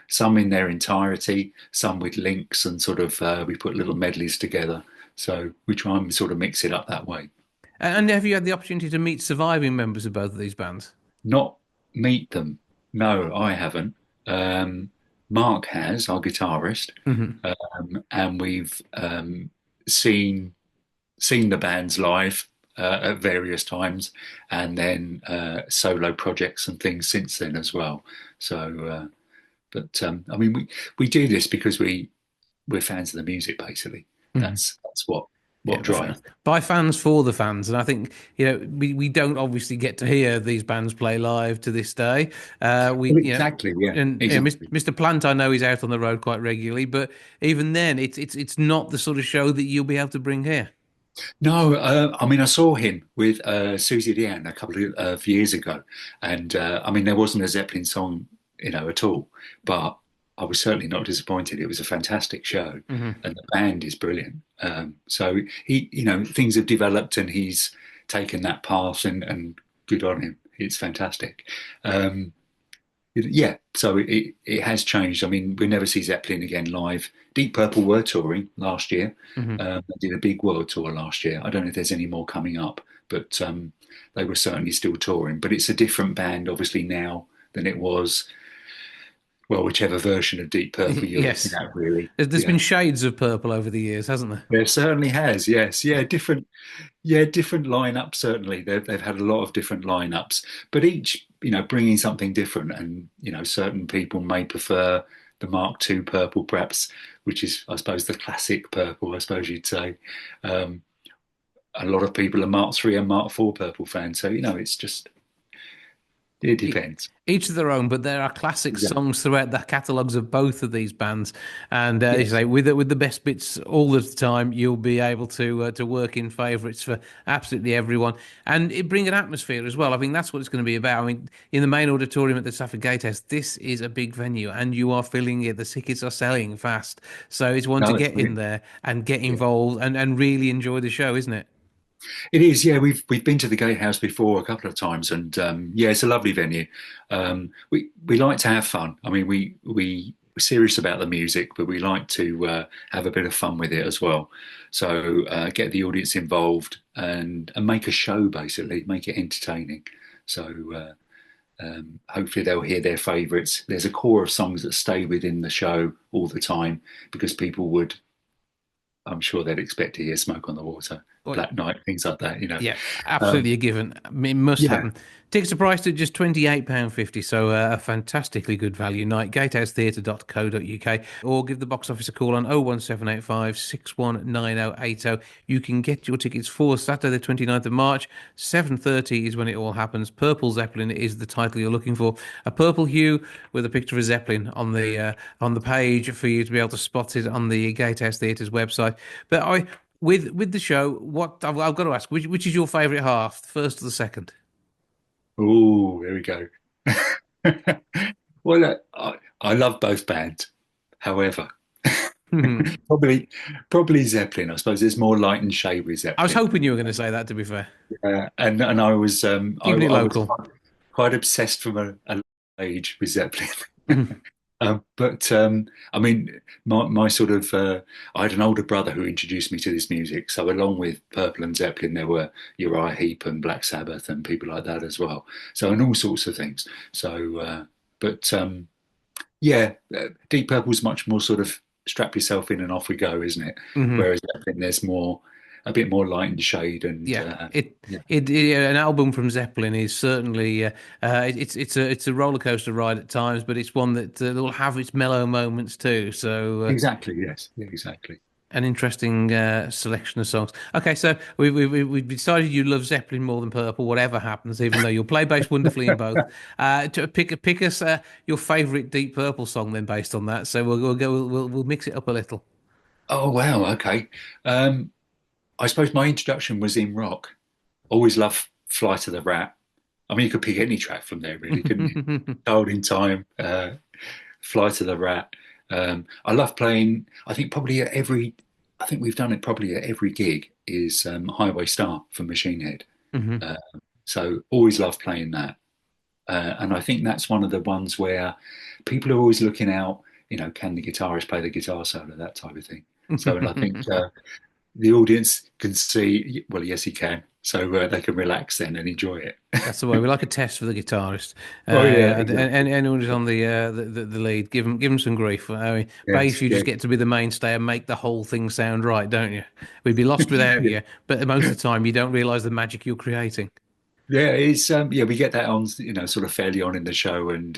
some in their entirety, some with links, and sort of we put little medleys together. So we try and sort of mix it up that way. And have you had the opportunity to meet surviving members of both of these bands? Not meet them. No, I haven't. Mark has, our guitarist, and we've seen the bands live at various times, and then solo projects and things since then as well. So, I mean, we do this because we're fans of the music, basically. That's what drives. By fans for the fans, and I think we don't obviously get to hear these bands play live to this day. Exactly. Mr. Plant, I know, he's out on the road quite regularly, but even then, it's not the sort of show that you'll be able to bring here. No, I mean, I saw him with Susie Deanne a couple of years ago, and I mean, there wasn't a Zeppelin song, at all, but I was certainly not disappointed. It was a fantastic show, and the band is brilliant. So he, things have developed, and he's taken that path, and good on him. It's fantastic. Yeah, so it has changed. I mean, we never see Zeppelin again live. Deep Purple were touring last year. They did a big world tour last year. I don't know if there's any more coming up, but they were certainly still touring. But it's a different band, obviously, now than it was. Well, whichever version of Deep Purple you're Yes. looking at, really. There's been shades of purple over the years, hasn't there? There certainly has. Yes, different lineups. Certainly, they've had a lot of different lineups, but each, bringing something different. And certain people may prefer the Mark II purple, perhaps, which is, I suppose, the classic purple, I suppose you'd say. A lot of people are Mark III and Mark IV purple fans, so it's just. It depends. Each of their own, but there are classic songs throughout the catalogues of both of these bands. And as you say, with the best bits all the time, you'll be able to work in favourites for absolutely everyone. And it brings an atmosphere as well. I think that's what it's going to be about. I mean, in the main auditorium at the Stafford Gatehouse, this is a big venue and you are filling it. The tickets are selling fast. So it's one to get in there and get involved and really enjoy the show, isn't it? It is, yeah. We've been to the Gatehouse before a couple of times, and it's a lovely venue. We like to have fun. I mean, we're serious about the music, but we like to have a bit of fun with it as well. So get the audience involved and make a show, basically, make it entertaining. So hopefully they'll hear their favourites. There's a core of songs that stay within the show all the time because people would. I'm sure they'd expect to hear Smoke on the Water, Black Knight, things like that, Yeah, absolutely a given. It must happen. Tickets are priced at just £28.50, so a fantastically good value night. Gatehousetheatre.co.uk, or give the box office a call on 01785 619080. You can get your tickets for Saturday the 29th of March. 7:30 is when it all happens. Purple Zeppelin is the title you're looking for. A purple hue with a picture of a Zeppelin on the page for you to be able to spot it on the Gatehouse Theatre's website. But with the show, what I've got to ask, which is your favourite half, the first or the second? Oh, there we go. Well, I love both bands. However, probably Zeppelin. I suppose there's more light and shade with Zeppelin. I was hoping you were going to say that, to be fair. And I was keeping it local. Was quite obsessed from a age with Zeppelin. But I mean, my sort of I had an older brother who introduced me to this music. So along with Purple and Zeppelin, there were Uriah Heep and Black Sabbath and people like that as well. So and all sorts of things. So, Deep Purple's much more sort of strap yourself in and off we go, isn't it? Whereas Zeppelin, there's a bit more light and shade, and an album from Zeppelin is certainly it's a roller coaster ride at times, but it's one that will have its mellow moments too. So exactly, yes, exactly. An interesting selection of songs. Okay, so we've decided you love Zeppelin more than Purple, whatever happens, even though you'll play bass wonderfully in both. To pick us your favourite Deep Purple song, then, based on that. So we'll mix it up a little. Oh wow, okay. I suppose my introduction was in rock. Always loved Fly to the Rat. I mean, you could pick any track from there, really, couldn't you? Child in Time, Fly to the Rat. I love playing. I think we've done it probably at every gig. Is Highway Star from Machine Head. So always love playing that. And I think that's one of the ones where people are always looking out. Can the guitarist play the guitar solo? That type of thing. So, and I think. The audience can see, well, yes, he can. So they can relax then and enjoy it. That's the way. We like a test for the guitarist. Exactly. And anyone who's on the lead, give them some grief. I mean, bass, you just get to be the mainstay and make the whole thing sound right, don't you? We'd be lost without you. But most of the time, you don't realise the magic you're creating. Yeah, it's we get that on, sort of fairly on in the show, and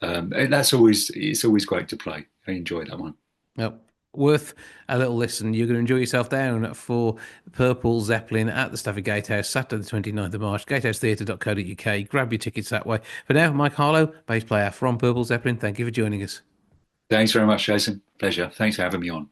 it's always great to play. I enjoy that one. Yep. Worth a little listen. You're going to enjoy yourself down for Purple Zeppelin at the Stafford Gatehouse, Saturday the 29th of March, gatehousetheatre.co.uk. Grab your tickets that way. For now, Mike Harlow, bass player from Purple Zeppelin, thank you for joining us. Thanks very much, Jason. Pleasure. Thanks for having me on.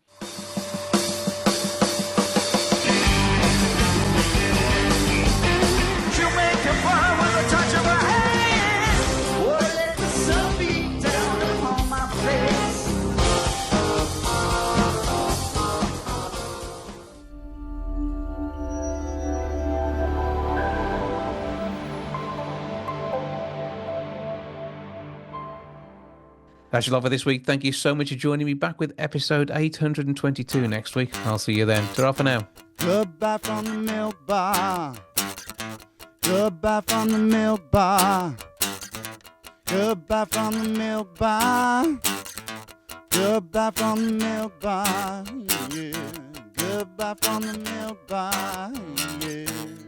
That's your lot for this week. Thank you so much for joining me. Back with episode 822 next week. I'll see you then. Ta-ra for now. Goodbye from the milk bar. Goodbye from the milk bar. Goodbye from the milk bar. Goodbye from the milk bar. Yeah. Goodbye from the milk bar. Yeah.